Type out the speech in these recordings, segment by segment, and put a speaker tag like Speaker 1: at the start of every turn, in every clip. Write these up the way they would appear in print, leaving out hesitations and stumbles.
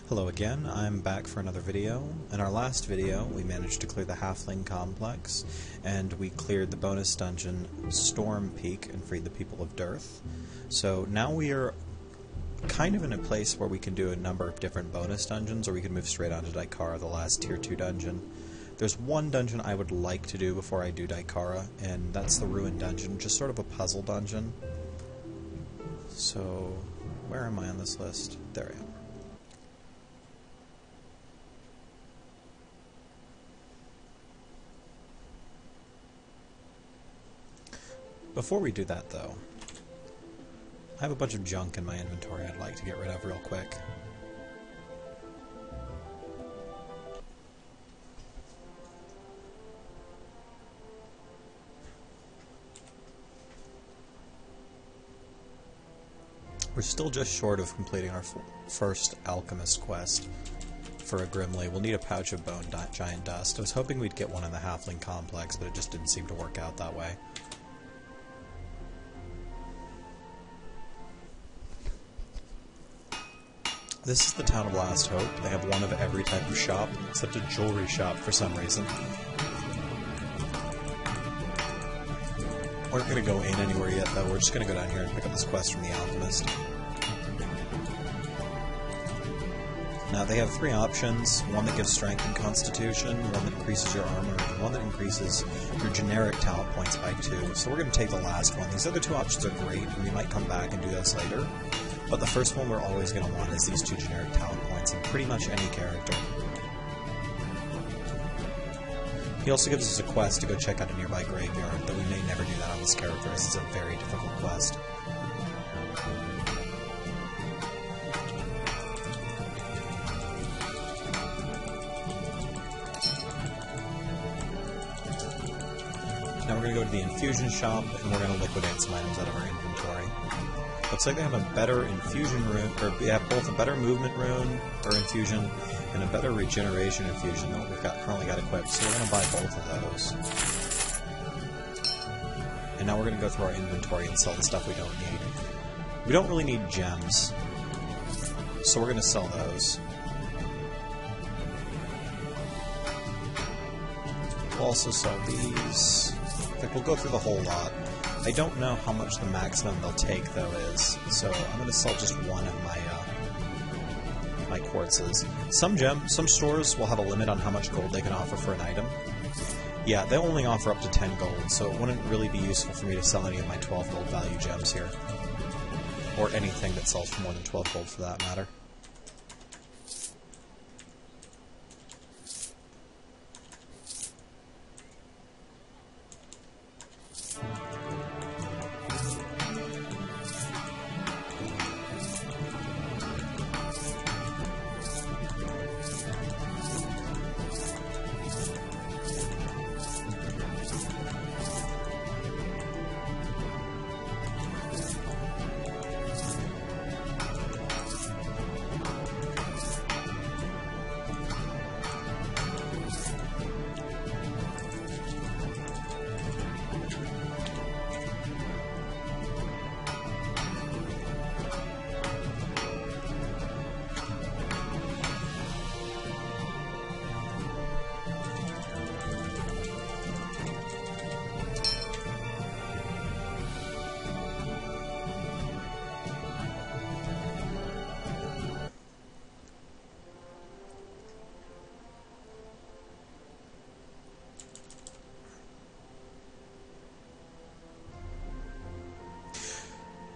Speaker 1: Hello again, I'm back for another video. In our last video, we managed to clear the Halfling Complex, and we cleared the bonus dungeon Storm Peak and freed the people of Dearth. So now we are kind of in a place where we can do a number of different bonus dungeons, or we can move straight on to Daikara, the last Tier 2 dungeon. There's one dungeon I would like to do before I do Daikara, and that's the Ruin Dungeon, just sort of a puzzle dungeon. So, where am I on this list? There I am. Before we do that, though, I have a bunch of junk in my inventory I'd like to get rid of real quick. We're still just short of completing our first alchemist quest for a Grimly. We'll need a pouch of bone giant dust. I was hoping we'd get one in the Halfling Complex, but it just didn't seem to work out that way. This is the town of Last Hope. They have one of every type of shop, except a jewelry shop for some reason. We're not going to go in anywhere yet, though. We're just going to go down here and pick up this quest from the alchemist. Now, they have three options. One that gives strength and constitution, one that increases your armor, and one that increases your generic talent points by 2. So we're going to take the last one. These other two options are great, and we might come back and do this later. But the first one we're always going to want is these 2 generic talent points in pretty much any character. He also gives us a quest to go check out a nearby graveyard, though we may never do that on this character, as it's a very difficult quest. Now we're going to go to the infusion shop, and we're going to liquidate some items out of our inventory. Looks like they have a better infusion rune, or we have both a better movement rune, or infusion, and a better regeneration infusion that we've currently got equipped, so we're going to buy both of those. And now we're going to go through our inventory and sell the stuff we don't need. We don't really need gems, so we're going to sell those. We'll also sell these. In fact, we'll go through the whole lot. I don't know how much the maximum they'll take, though, is, so I'm going to sell just one of my quartzes. Some stores will have a limit on how much gold they can offer for an item. Yeah, they'll only offer up to 10 gold, so it wouldn't really be useful for me to sell any of my 12 gold value gems here. Or anything that sells for more than 12 gold, for that matter.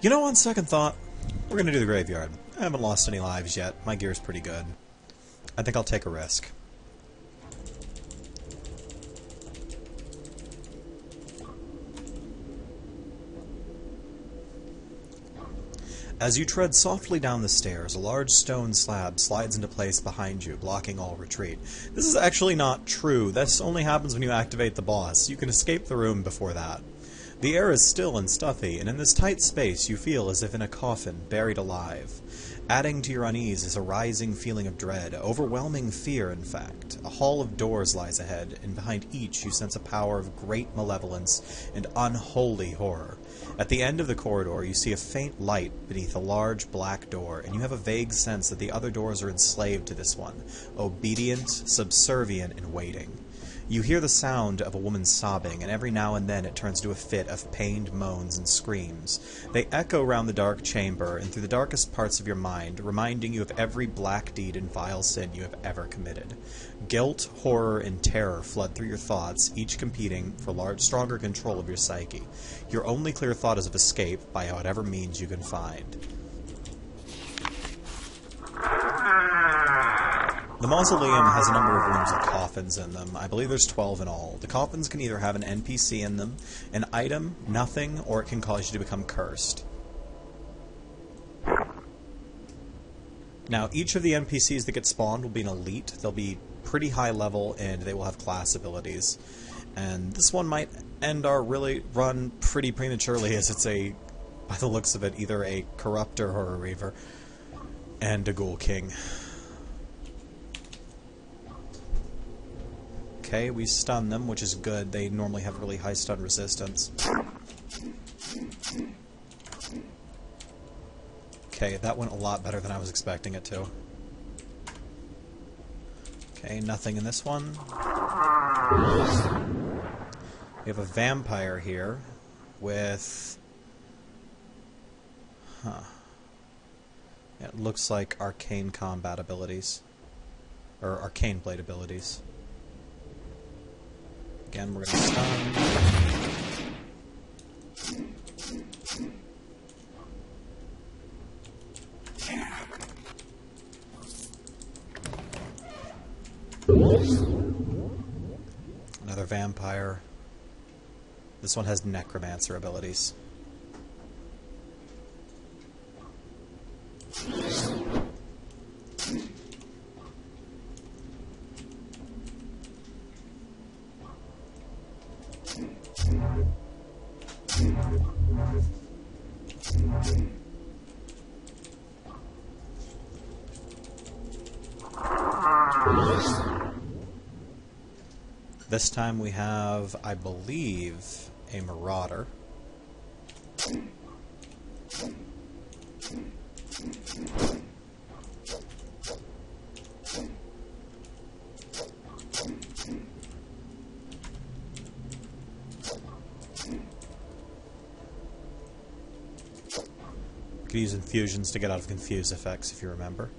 Speaker 1: You know, on second thought, we're going to do the graveyard. I haven't lost any lives yet. My gear's pretty good. I think I'll take a risk. As you tread softly down the stairs, a large stone slab slides into place behind you, blocking all retreat. This is actually not true. This only happens when you activate the boss. You can escape the room before that. The air is still and stuffy, and in this tight space you feel as if in a coffin, buried alive. Adding to your unease is a rising feeling of dread, overwhelming fear, in fact. A hall of doors lies ahead, and behind each you sense a power of great malevolence and unholy horror. At the end of the corridor, you see a faint light beneath a large black door, and you have a vague sense that the other doors are enslaved to this one, obedient, subservient, and waiting. You hear the sound of a woman sobbing, and every now and then it turns to a fit of pained moans and screams. They echo round the dark chamber and through the darkest parts of your mind, reminding you of every black deed and vile sin you have ever committed. Guilt, horror, and terror flood through your thoughts, each competing for stronger control of your psyche. Your only clear thought is of escape by whatever means you can find. The mausoleum has a number of rooms with coffins in them. I believe there's 12 in all. The coffins can either have an NPC in them, an item, nothing, or it can cause you to become cursed. Now, each of the NPCs that get spawned will be an elite. They'll be pretty high level, and they will have class abilities. And this one might end our run pretty prematurely, as it's by the looks of it, either a Corruptor or a Reaver, and a Ghoul King. Okay, we stun them, which is good. They normally have really high stun resistance. Okay, that went a lot better than I was expecting it to. Okay, nothing in this one. We have a vampire here with... It looks like arcane combat abilities. Or arcane blade abilities. Again, we're going to stun. Another vampire. This one has necromancer abilities. This time we have, I believe, a marauder. You could use infusions to get out of confuse effects, if you remember.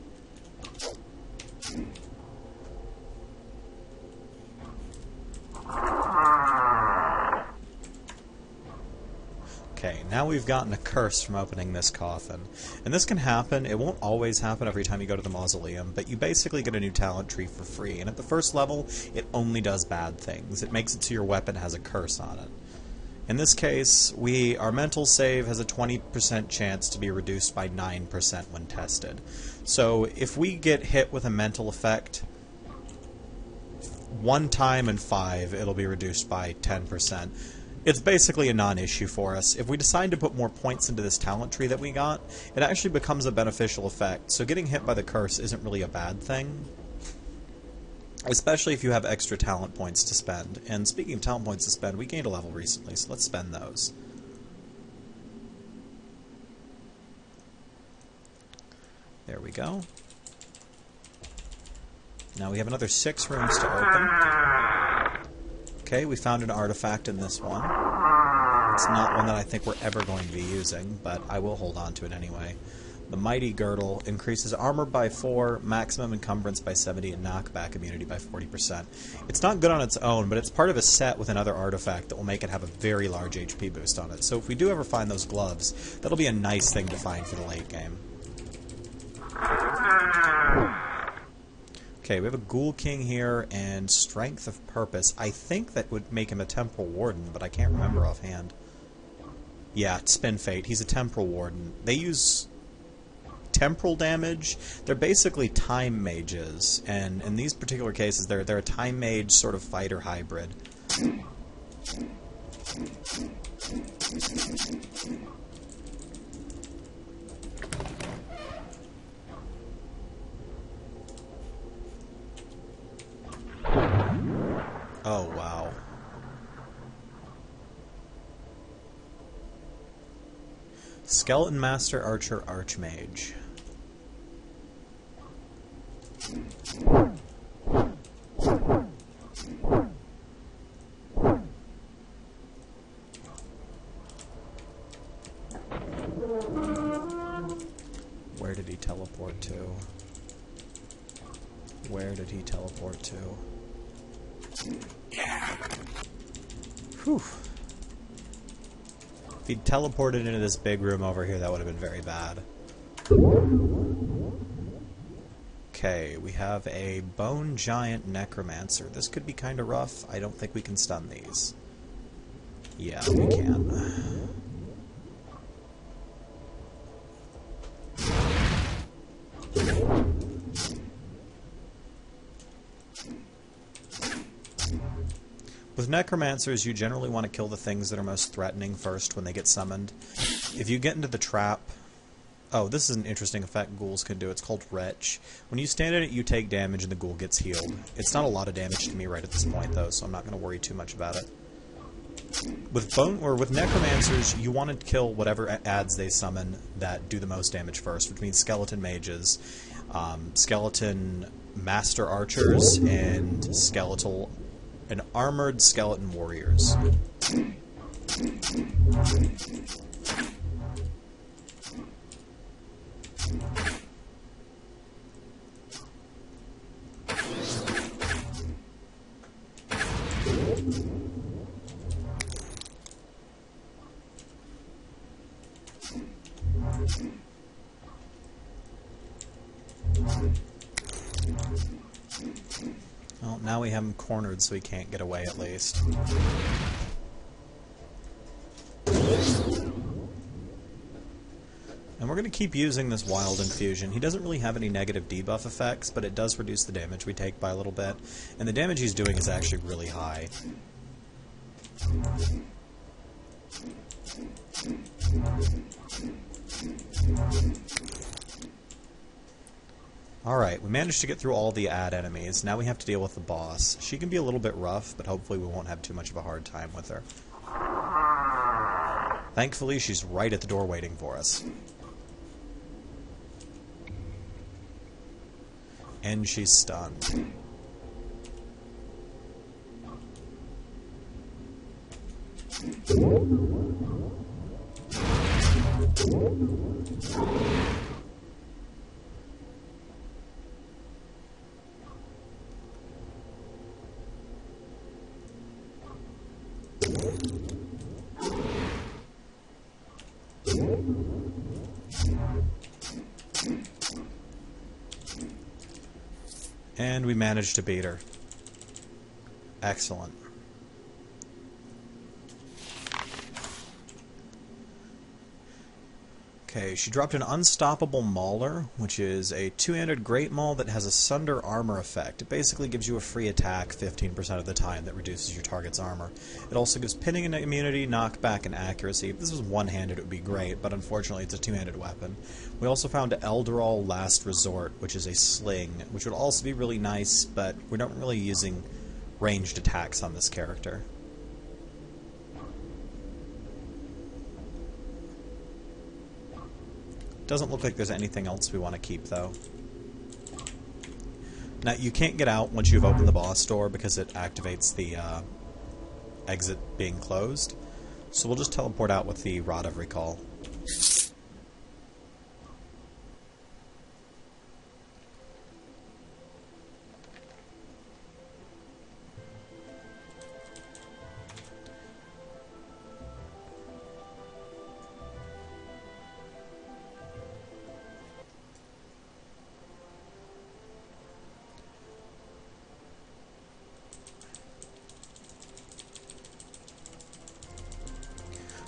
Speaker 1: Okay, now we've gotten a curse from opening this coffin. And this can happen. It won't always happen every time you go to the mausoleum, but you basically get a new talent tree for free. And at the first level, it only does bad things. It makes it so your weapon has a curse on it. In this case, our mental save has a 20% chance to be reduced by 9% when tested. So if we get hit with a mental effect, one time in 5, it'll be reduced by 10%. It's basically a non-issue for us. If we decide to put more points into this talent tree that we got, it actually becomes a beneficial effect. So getting hit by the curse isn't really a bad thing, especially if you have extra talent points to spend. And speaking of talent points to spend, we gained a level recently, so let's spend those. There we go. Now we have another 6 rooms to open. Okay, we found an artifact in this one. It's not one that I think we're ever going to be using, but I will hold on to it anyway. The Mighty Girdle increases armor by 4, maximum encumbrance by 70, and knockback immunity by 40%. It's not good on its own, but it's part of a set with another artifact that will make it have a very large HP boost on it. So if we do ever find those gloves, that'll be a nice thing to find for the late game. Okay, we have a Ghoul King here, and Strength of Purpose. I think that would make him a Temporal Warden, but I can't remember offhand. Yeah, Spin Fate. He's a Temporal Warden. They use temporal damage. They're basically time mages, and in these particular cases, they're a time mage sort of fighter hybrid. Oh, wow. Skeleton Master Archer Archmage. Where did he teleport to? Where did he teleport to? Whew. If he'd teleported into this big room over here, that would have been very bad. Okay, we have a Bone Giant Necromancer. This could be kind of rough. I don't think we can stun these. Yeah, we can. With Necromancers, you generally want to kill the things that are most threatening first when they get summoned. If you get into the trap... Oh, this is an interesting effect ghouls can do. It's called Retch. When you stand in it, you take damage and the ghoul gets healed. It's not a lot of damage to me right at this point, though, so I'm not going to worry too much about it. With Necromancers, you want to kill whatever adds they summon that do the most damage first, which means Skeleton Mages, Skeleton Master Archers, and Armored Skeleton Warriors. Well, now we have him cornered so he can't get away at least. And we're going to keep using this Wild Infusion. He doesn't really have any negative debuff effects, but it does reduce the damage we take by a little bit. And the damage he's doing is actually really high. Alright, we managed to get through all the ad enemies. Now we have to deal with the boss. She can be a little bit rough, but hopefully we won't have too much of a hard time with her. Thankfully, she's right at the door waiting for us. And she's stunned. And we managed to beat her. Excellent. Okay, she dropped an Unstoppable Mauler, which is a two-handed Great Maul that has a Sunder Armor effect. It basically gives you a free attack 15% of the time that reduces your target's armor. It also gives pinning and immunity, knockback, and accuracy. If this was one-handed, it would be great, but unfortunately it's a two-handed weapon. We also found Elderall Last Resort, which is a sling, which would also be really nice, but we're not really using ranged attacks on this character. Doesn't look like there's anything else we want to keep, though. Now, you can't get out once you've opened the boss door because it activates the exit being closed. So we'll just teleport out with the Rod of Recall.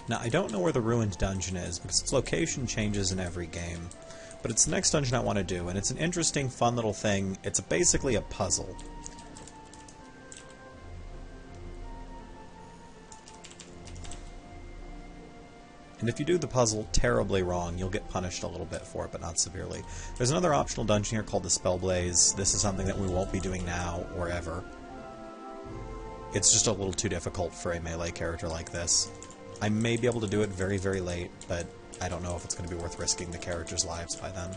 Speaker 1: Now, I don't know where the Ruined Dungeon is, because its location changes in every game. But it's the next dungeon I want to do, and it's an interesting, fun little thing. It's basically a puzzle. And if you do the puzzle terribly wrong, you'll get punished a little bit for it, but not severely. There's another optional dungeon here called the Spellblaze. This is something that we won't be doing now, or ever. It's just a little too difficult for a melee character like this. I may be able to do it very, very late, but I don't know if it's going to be worth risking the characters' lives by then.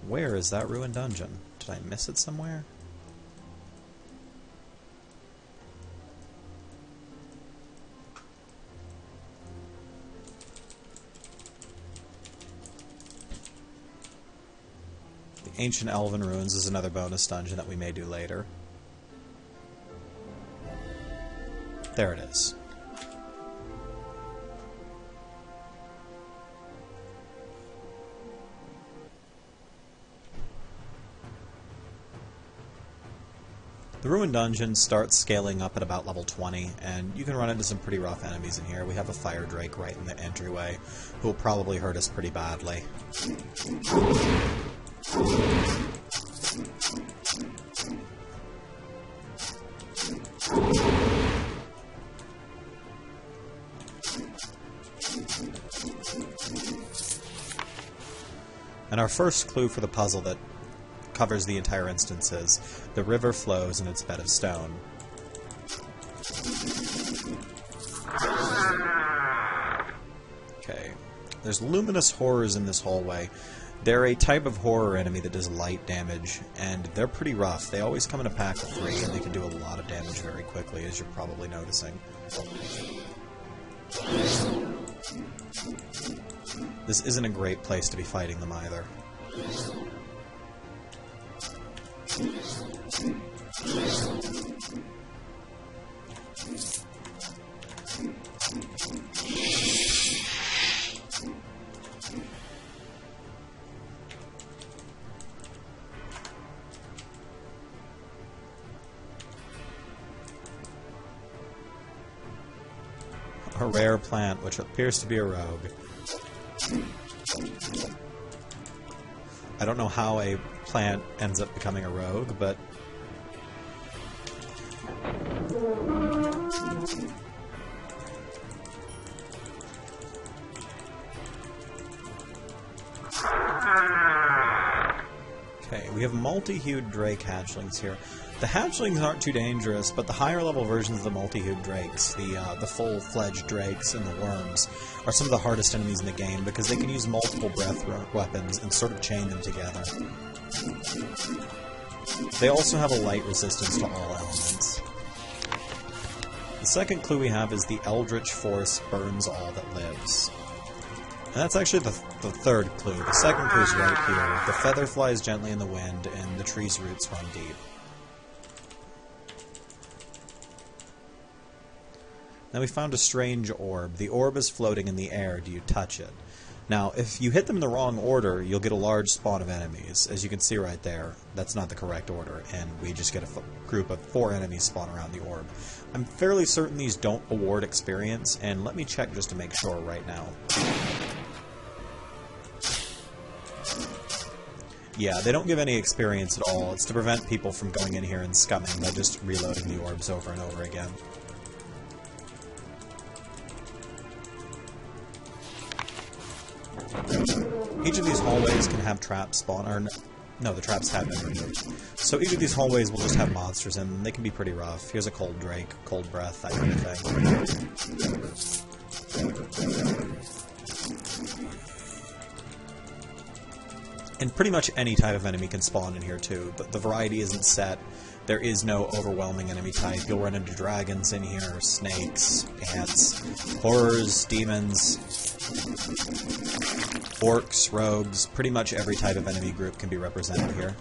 Speaker 1: Where is that ruined dungeon? Did I miss it somewhere? The Ancient Elven Ruins is another bonus dungeon that we may do later. There it is. The Ruined Dungeon starts scaling up at about level 20, and you can run into some pretty rough enemies in here. We have a Fire Drake right in the entryway, who will probably hurt us pretty badly. And our first clue for the puzzle that covers the entire instance is the river flows in its bed of stone. Okay. There's luminous horrors in this hallway. They're a type of horror enemy that does light damage, and they're pretty rough. They always come in a pack of 3, and they can do a lot of damage very quickly, as you're probably noticing. This isn't a great place to be fighting them either. A rare plant, which appears to be a rogue. I don't know how a plant ends up becoming a rogue, but... Okay, we have multi-hued drake hatchlings here. The hatchlings aren't too dangerous, but the higher level versions of the multi-hued drakes, the full-fledged drakes and the worms, are some of the hardest enemies in the game because they can use multiple breath weapons and sort of chain them together. They also have a light resistance to all elements. The second clue we have is the Eldritch Force burns all that lives. And that's actually the third clue. The second clue is right here. The feather flies gently in the wind, and the tree's roots run deep. Now we found a strange orb. The orb is floating in the air. Do you touch it? Now, if you hit them in the wrong order, you'll get a large spawn of enemies. As you can see right there, that's not the correct order, and we just get a group of 4 enemies spawn around the orb. I'm fairly certain these don't award experience, and let me check just to make sure right now. Yeah, they don't give any experience at all. It's to prevent people from going in here and scumming by just reloading the orbs over and over again. Each of these hallways can have traps spawn, or no, the traps have been removed. So each of these hallways will just have monsters in them. They can be pretty rough. Here's a cold drake, cold breath, that kind of thing. And pretty much any type of enemy can spawn in here too. The variety isn't set. There is no overwhelming enemy type. You'll run into dragons in here, snakes, ants, horrors, demons, orcs, rogues. Pretty much every type of enemy group can be represented here.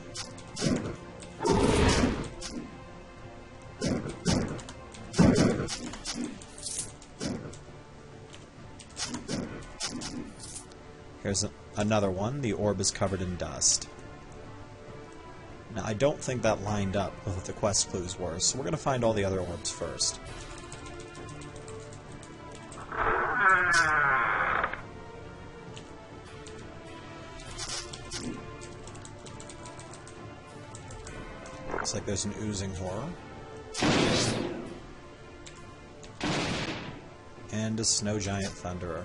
Speaker 1: Here's another one. The orb is covered in dust. Now, I don't think that lined up with what the quest clues were, so we're going to find all the other orbs first. Looks like there's an oozing horror. And a snow giant thunderer.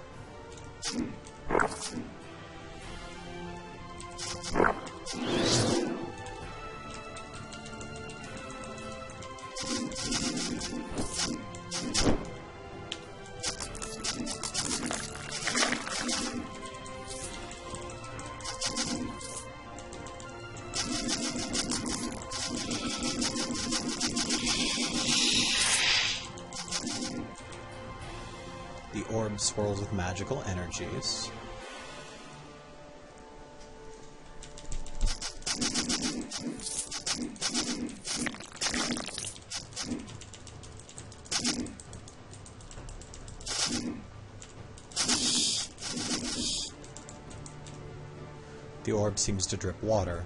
Speaker 1: swirls with magical energies. The orb seems to drip water.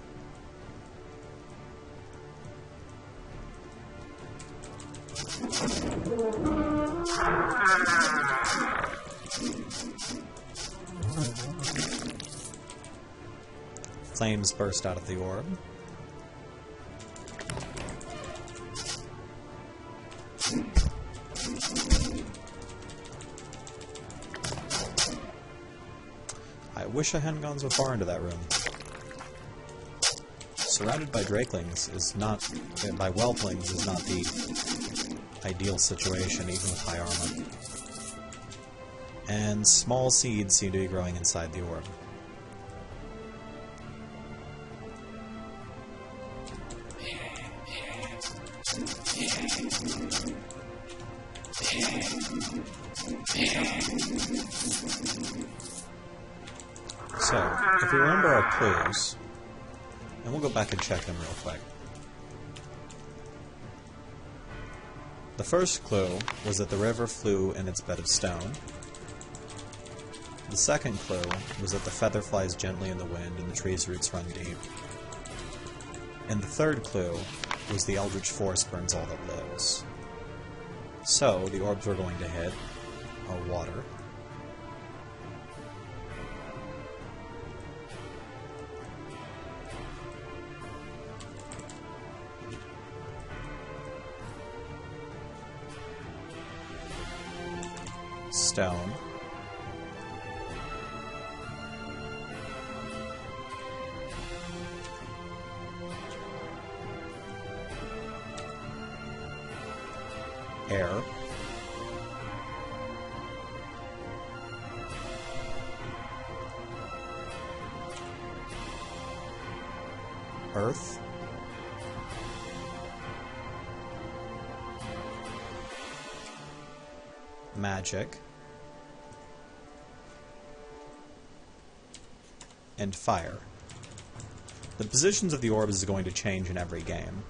Speaker 1: Flames burst out of the orb. I wish I hadn't gone so far into that room. Surrounded by drakelings is not, by whelplings is not the ideal situation, even with high armor. And small seeds seem to be growing inside the orb. So, if we remember our clues, and we'll go back and check them real quick. The first clue was that the river flew in its bed of stone. The second clue was that the feather flies gently in the wind and the tree's roots run deep. And the third clue was the eldritch force burns all that lives. So, the orbs we're going to hit are water, stone, air, earth, magic, and fire. The positions of the orbs is going to change in every game.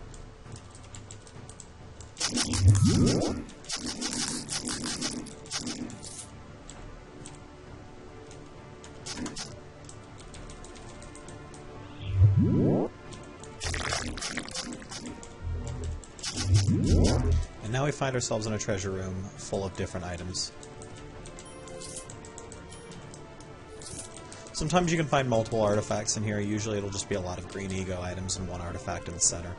Speaker 1: And now we find ourselves in a treasure room full of different items. Sometimes you can find multiple artifacts in here. Usually it'll just be a lot of green ego items and one artifact in the center.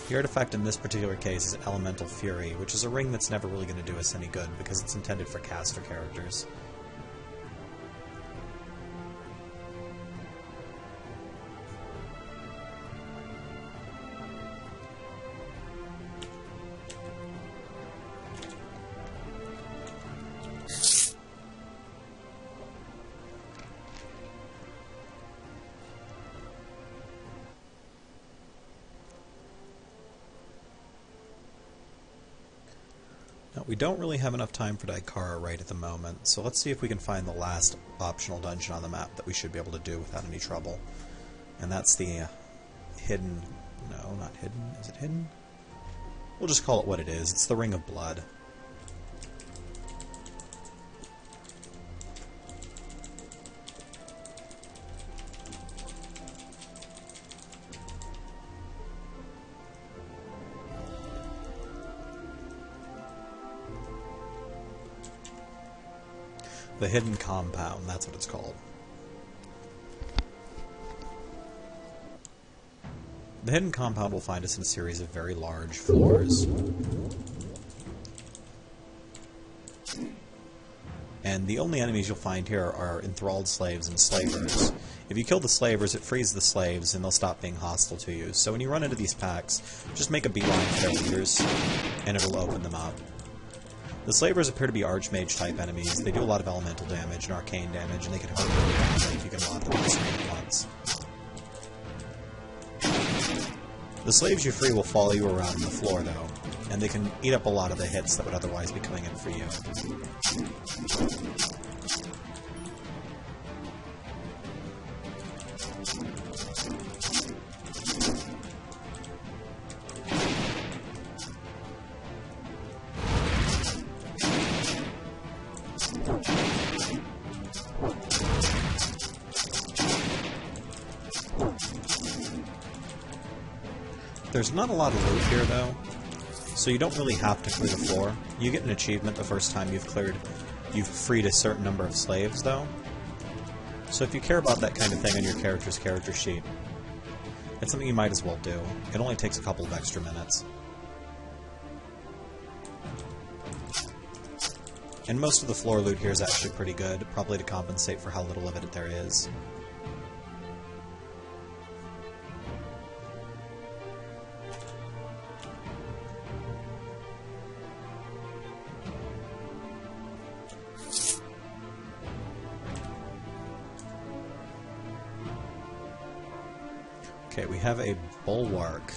Speaker 1: The artifact in this particular case is Elemental Fury, which is a ring that's never really going to do us any good because it's intended for caster characters. Now, we don't really have enough time for Daikara right at the moment, so let's see if we can find the last optional dungeon on the map that we should be able to do without any trouble. And that's the hidden... no, not hidden. Is it hidden? We'll just call it what it is. It's the Ring of Blood. The Hidden Compound, that's what it's called. The Hidden Compound will find us in a series of very large floors. And the only enemies you'll find here are enthralled slaves and slavers. If you kill the slavers, it frees the slaves, and they'll stop being hostile to you. So when you run into these packs, just make a beeline for their leaders, and it'll open them up. The slavers appear to be archmage-type enemies. They do a lot of elemental damage and arcane damage, and they can hurt really badly if you can lock them in at once. The slaves you free will follow you around on the floor, though, and they can eat up a lot of the hits that would otherwise be coming in for you. There's not a lot of loot here, though, so you don't really have to clear the floor. You get an achievement the first time you've freed a certain number of slaves, though. So if you care about that kind of thing on your character's character sheet, it's something you might as well do. It only takes a couple of extra minutes. And most of the floor loot here is actually pretty good, probably to compensate for how little of it there is. Okay, we have a bulwark.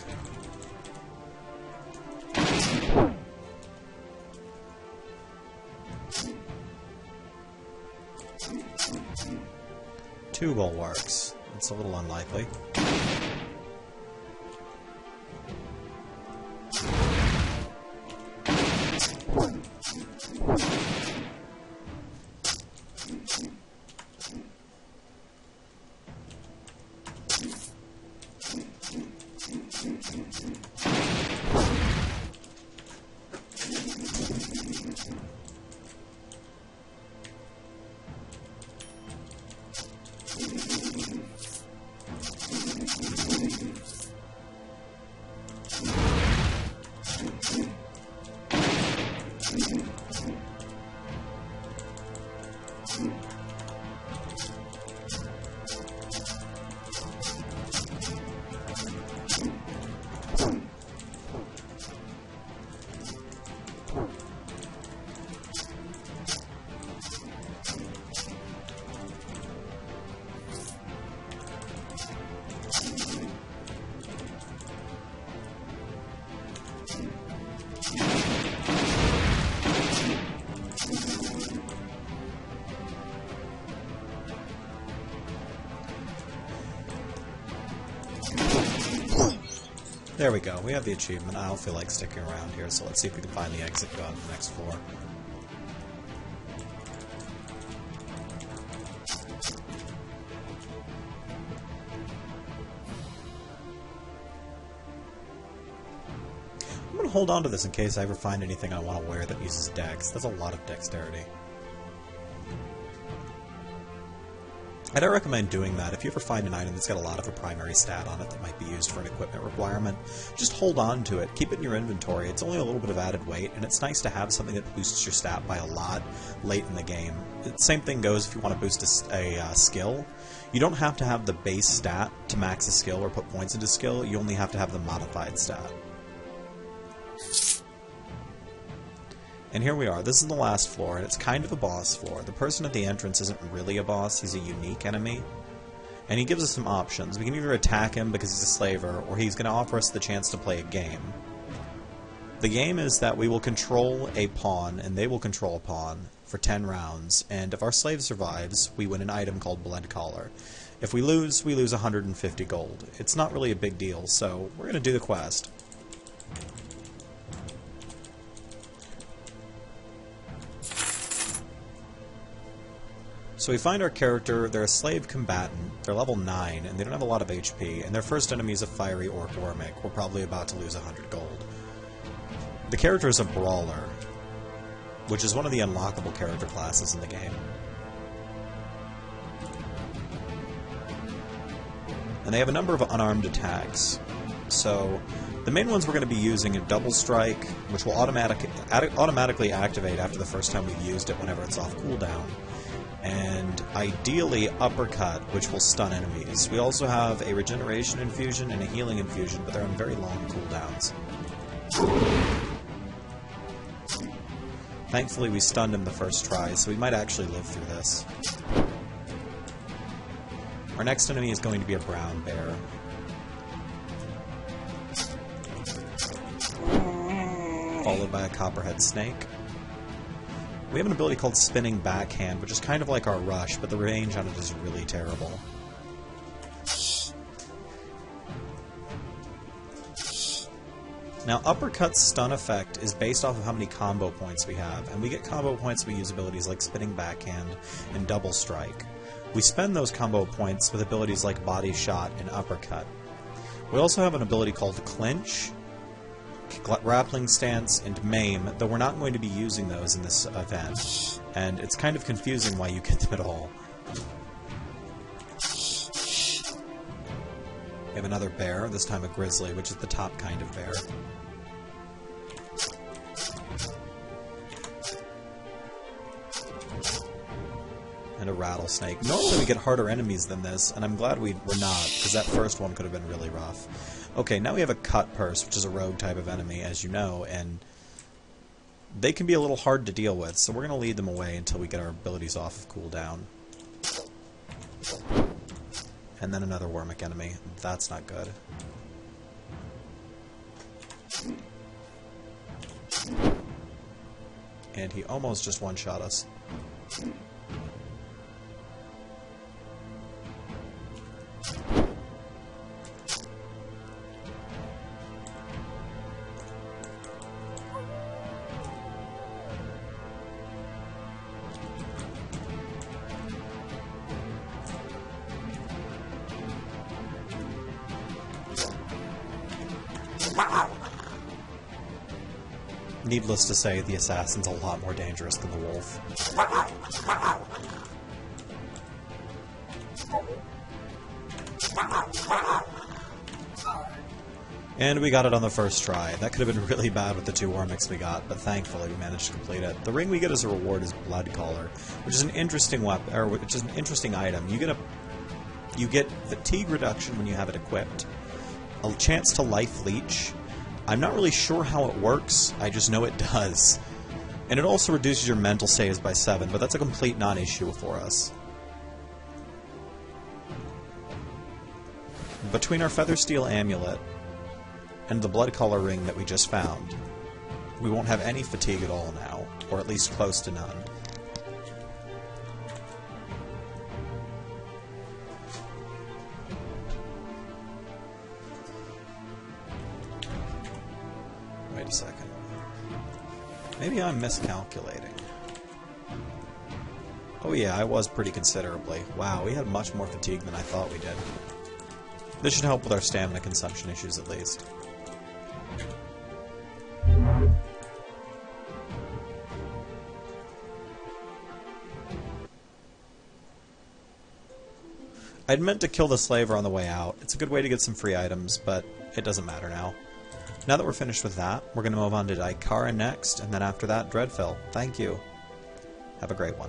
Speaker 1: Two bulwarks. That's a little unlikely. There we go, we have the achievement. I don't feel like sticking around here, so let's see if we can find the exit go on the next floor. I'm gonna hold on to this in case I ever find anything I want to wear that uses dex. That's a lot of dexterity. I don't recommend doing that. If you ever find an item that's got a lot of a primary stat on it that might be used for an equipment requirement, just hold on to it. Keep it in your inventory. It's only a little bit of added weight, and it's nice to have something that boosts your stat by a lot late in the game. The same thing goes if you want to boost a skill. You don't have to have the base stat to max a skill or put points into skill. You only have to have the modified stat. And here we are. This is the last floor, and it's kind of a boss floor. The person at the entrance isn't really a boss, he's a unique enemy. And he gives us some options. We can either attack him because he's a slaver, or he's going to offer us the chance to play a game. The game is that we will control a pawn, and they will control a pawn, for 10 rounds, and if our slave survives, we win an item called Blood Collar. If we lose 150 gold. It's not really a big deal, so we're going to do the quest. So we find our character, they're a slave combatant, they're level 9, and they don't have a lot of HP, and their first enemy is a fiery orc Wormick. We're probably about to lose 100 gold. The character is a brawler, which is one of the unlockable character classes in the game. And they have a number of unarmed attacks. So the main ones we're going to be using are Double Strike, which will automatically activate after the first time we've used it whenever it's off cooldown. And ideally Uppercut, which will stun enemies. We also have a Regeneration Infusion and a Healing Infusion, but they're on very long cooldowns. Thankfully we stunned him the first try, so we might actually live through this. Our next enemy is going to be a brown bear. followed by a copperhead snake. We have an ability called Spinning Backhand, which is kind of like our Rush, but the range on it is really terrible. Now, Uppercut's stun effect is based off of how many combo points we have, and we get combo points we use abilities like Spinning Backhand and Double Strike. We spend those combo points with abilities like Body Shot and Uppercut. We also have an ability called Clinch, Grappling Stance, and Maim, though we're not going to be using those in this event, and it's kind of confusing why you get them at all. We have another bear, this time a grizzly, which is the top kind of bear. And a rattlesnake. Normally we get harder enemies than this, and I'm glad we're not, because that first one could have been really rough. Okay, now we have a cut purse, which is a rogue type of enemy, as you know, and they can be a little hard to deal with, so we're going to lead them away until we get our abilities off of cooldown. And then another Wormic enemy. That's not good. And he almost just one-shot us. Needless to say, the assassin's a lot more dangerous than the wolf. And we got it on the first try. That could have been really bad with the 2 Wormics we got, but thankfully we managed to complete it. The ring we get as a reward is Blood Collar, which is an interesting weapon, or which is an interesting item. You get fatigue reduction when you have it equipped, a chance to life leech. I'm not really sure how it works, I just know it does. And it also reduces your mental saves by 7, but that's a complete non-issue for us. Between our Feathersteel Amulet and the Blood Collar ring that we just found, we won't have any fatigue at all now, or at least close to none. Wait a second. Maybe I'm miscalculating. Oh yeah, I was pretty considerably. Wow, we had much more fatigue than I thought we did. This should help with our stamina consumption issues at least. I'd meant to kill the slaver on the way out. It's a good way to get some free items, but it doesn't matter now. Now that we're finished with that, we're going to move on to Daikara next, and then after that, Dreadfell. Thank you. Have a great one.